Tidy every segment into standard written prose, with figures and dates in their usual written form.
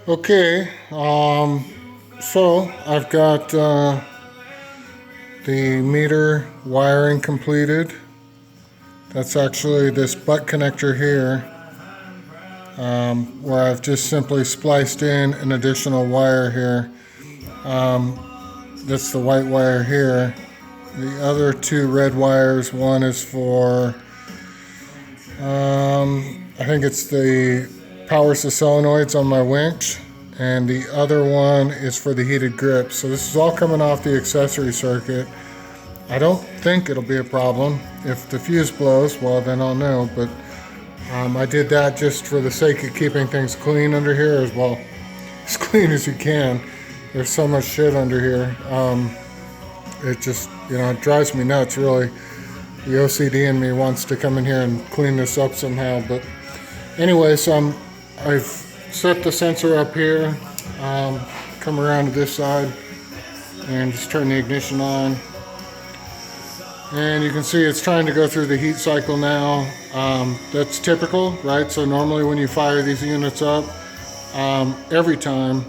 Okay, so I've got the meter wiring completed. That's actually this butt connector here, where I've just simply spliced in an additional wire here. That's the white wire here. The other two red wires, one is for, I think it's the powers the solenoids on my winch, and the other one is for the heated grip. So this is all coming off the accessory circuit. I don't think it'll be a problem. If the fuse blows, well then I'll know, but I did that just for the sake of keeping things clean under here as well. As clean as you can. There's so much shit under here. It just, it drives me nuts, really. The OCD in me wants to come in here and clean this up somehow. But anyway, so I've set the sensor up here. Come around to this side and just turn the ignition on. And you can see it's trying to go through the heat cycle now. That's typical, right? So normally when you fire these units up, every time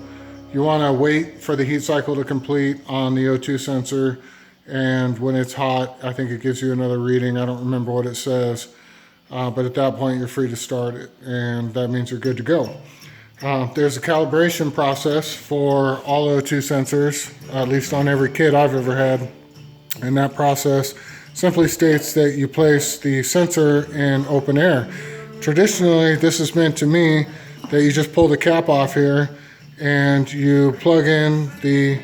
you want to wait for the heat cycle to complete on the O2 sensor. And when it's hot, I think it gives you another reading. I don't remember what it says. But at that point, you're free to start it. And that means you're good to go. There's a calibration process for all O2 sensors, at least on every kit I've ever had. And that process simply states that you place the sensor in open air. Traditionally, this has meant to me that you just pull the cap off here and you plug in the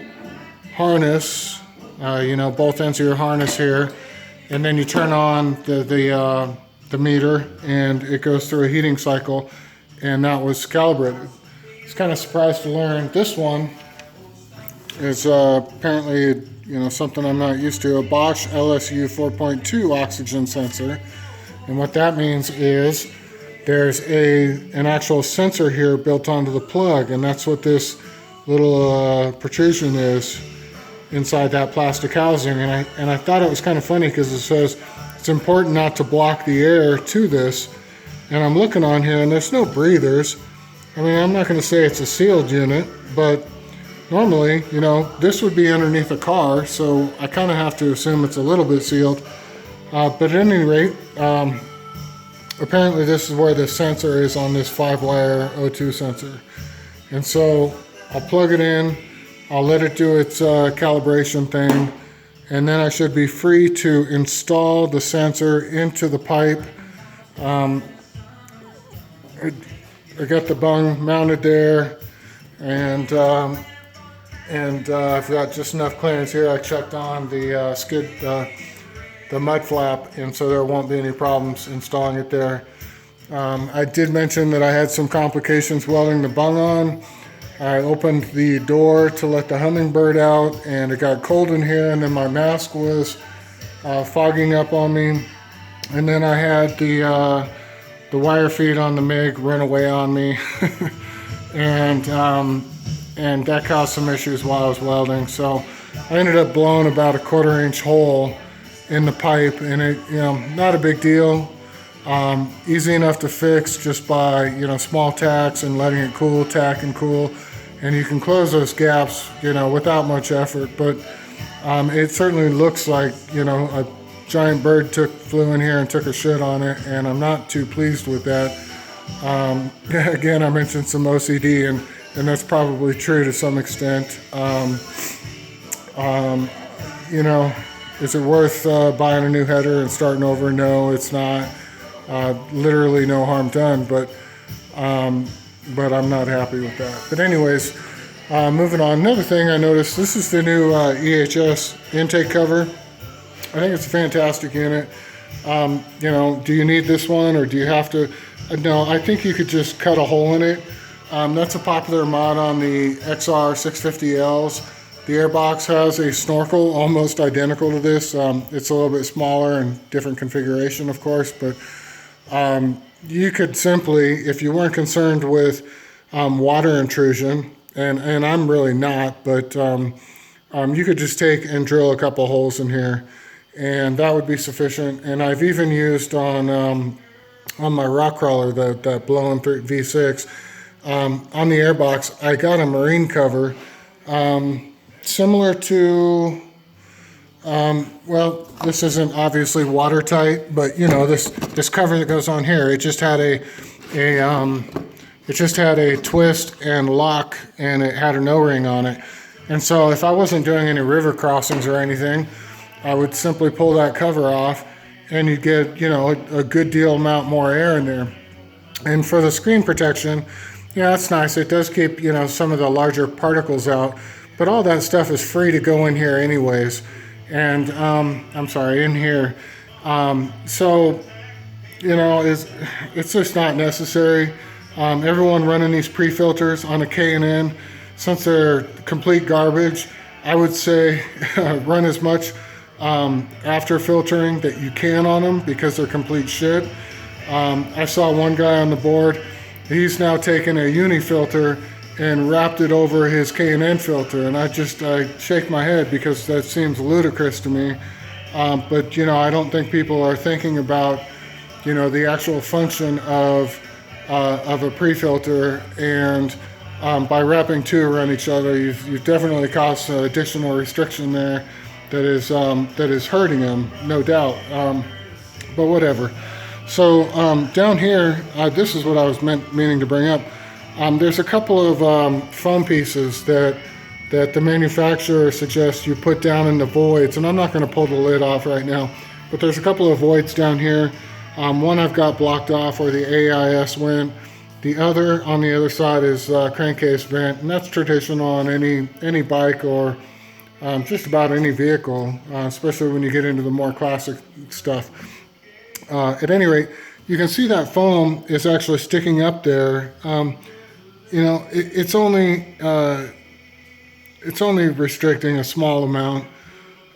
harness, both ends of your harness here, and then you turn on the meter and it goes through a heating cycle, and that was calibrated. I was kind of surprised to learn this one is apparently something I'm not used to, a Bosch LSU 4.2 oxygen sensor. And what that means is there's an actual sensor here built onto the plug, and that's what this little protrusion is inside that plastic housing. And I thought it was kind of funny because it says it's important not to block the air to this. And I'm looking on here and there's no breathers. I mean, I'm not going to say it's a sealed unit, but normally, this would be underneath a car, so I kind of have to assume it's a little bit sealed. But at any rate, apparently this is where the sensor is on this 5-wire O2 sensor. And so I'll plug it in, I'll let it do its calibration thing, and then I should be free to install the sensor into the pipe. I got the bung mounted there, and I've got just enough clearance here. I checked on the skid, the mud flap, and so there won't be any problems installing it there. I did mention that I had some complications welding the bung on. I opened the door to let the hummingbird out, and it got cold in here, and then my mask was fogging up on me. And then I had the wire feed on the MIG run away on me. and that caused some issues while I was welding. So I ended up blowing about a 1/4-inch hole in the pipe, and it, not a big deal. Easy enough to fix just by, small tacks and letting it cool, tack and cool. And you can close those gaps, without much effort. But it certainly looks like, a giant bird flew in here and took a shit on it, and I'm not too pleased with that. Again, I mentioned some OCD, and that's probably true to some extent. Is it worth buying a new header and starting over? No, it's not. Literally no harm done, but I'm not happy with that. But anyways, moving on. Another thing I noticed, this is the new EHS intake cover. I think it's a fantastic unit. Do you need this one, or do you have to? No, I think you could just cut a hole in it. That's a popular mod on the XR 650Ls. The airbox has a snorkel almost identical to this. It's a little bit smaller and different configuration, of course, but you could simply, if you weren't concerned with water intrusion, and I'm really not, but you could just take and drill a couple holes in here, and that would be sufficient. And I've even used on my rock crawler, that blow-in V6, on the airbox, I got a marine cover, similar to, well, this isn't obviously watertight, but you know, this cover that goes on here, it just had a twist and lock, and it had an O-ring on it. And so if I wasn't doing any river crossings or anything, I would simply pull that cover off, and you'd get, you know, a good deal amount more air in there. And for the screen protection, yeah, that's nice. It does keep, you know, some of the larger particles out, but all that stuff is free to go in here anyways. And I'm sorry, in here. So, you know, it's just not necessary. Everyone running these pre-filters on a K&N, since they're complete garbage, I would say run as much after filtering that you can on them, because they're complete shit. I saw one guy on the board, he's now taken a uni filter and wrapped it over his K&N filter, and I shake my head, because that seems ludicrous to me. But you know, I don't think people are thinking about, you know, the actual function of a pre-filter, and by wrapping two around each other, you've definitely caused an additional restriction there that is hurting them, no doubt. But whatever. So down here, this is what I was meaning to bring up. There's a couple of foam pieces that the manufacturer suggests you put down in the voids, and I'm not going to pull the lid off right now, but there's a couple of voids down here. One I've got blocked off where the AIS went. The other on the other side is crankcase vent, and that's traditional on any bike or just about any vehicle, especially when you get into the more classic stuff. At any rate, you can see that foam is actually sticking up there. You know, it's only restricting a small amount,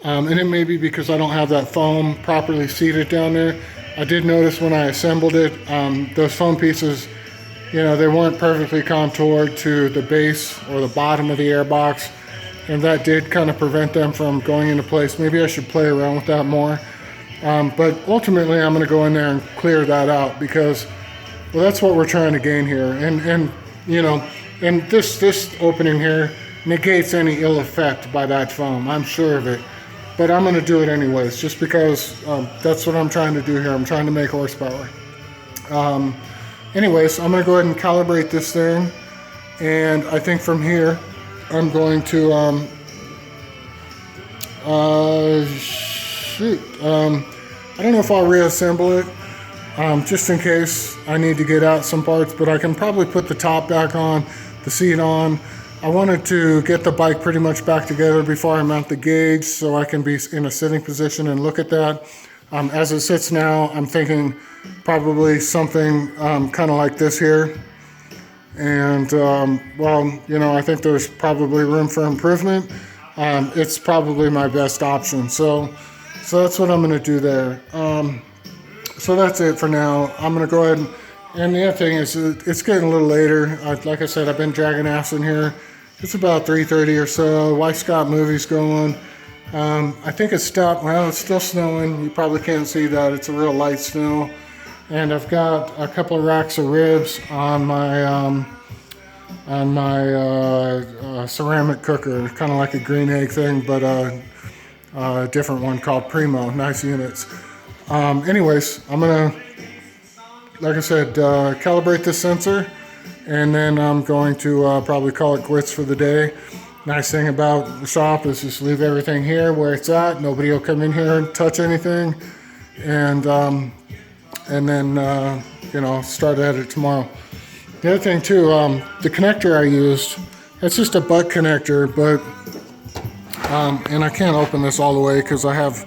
and it may be because I don't have that foam properly seated down there. I did notice when I assembled it, those foam pieces, you know, they weren't perfectly contoured to the base or the bottom of the airbox, and that did kind of prevent them from going into place. Maybe I should play around with that more. But ultimately, I'm going to go in there and clear that out, because, well, that's what we're trying to gain here. And you know, and this opening here negates any ill effect by that foam. I'm sure of it. But I'm going to do it anyways, just because that's what I'm trying to do here. I'm trying to make horsepower. Anyways, I'm going to go ahead and calibrate this thing. And I think from here, I'm going to, I don't know if I'll reassemble it, just in case I need to get out some parts, but I can probably put the top back on, the seat on. I wanted to get the bike pretty much back together before I mount the gauge, so I can be in a sitting position and look at that. As it sits now, I'm thinking probably something kind of like this here. And, well, you know, I think there's probably room for improvement. It's probably my best option. So that's what I'm going to do there. So that's it for now. I'm going to go ahead and the other thing is it's getting a little later. Like I said, I've been dragging ass in here. It's about 3:30 or so. Wife's got movies going. I think it's stopped. Well, it's still snowing. You probably can't see that. It's a real light snow. And I've got a couple of racks of ribs on my ceramic cooker, kind of like a green egg thing, but a different one called Primo. Nice units. Anyways, I'm gonna, like I said, calibrate this sensor, and then I'm going to probably call it quits for the day. Nice thing about the shop is just leave everything here where it's at. Nobody will come in here and touch anything, and then you know, start at it tomorrow. The other thing too, the connector I used, it's just a butt connector, but and I can't open this all the way because I have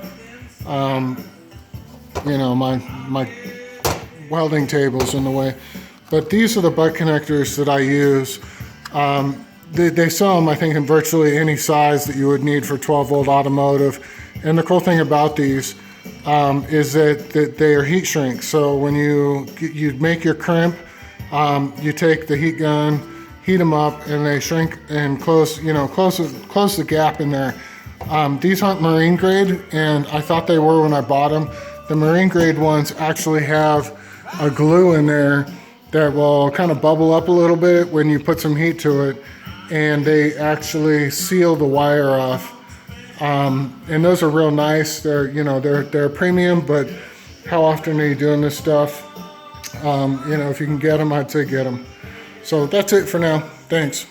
you know, my welding table's in the way. But these are the butt connectors that I use. They sell them, I think, in virtually any size that you would need for 12-volt automotive. And the cool thing about these is that they are heat shrink. So when you make your crimp, you take the heat gun, heat them up, and they shrink and close the gap in there. These aren't marine grade, and I thought they were when I bought them. The marine grade ones actually have a glue in there that will kind of bubble up a little bit when you put some heat to it, and they actually seal the wire off. And those are real nice. They're, you know, they're premium, but how often are you doing this stuff? You know, if you can get them, I'd say get them. So that's it for now. Thanks.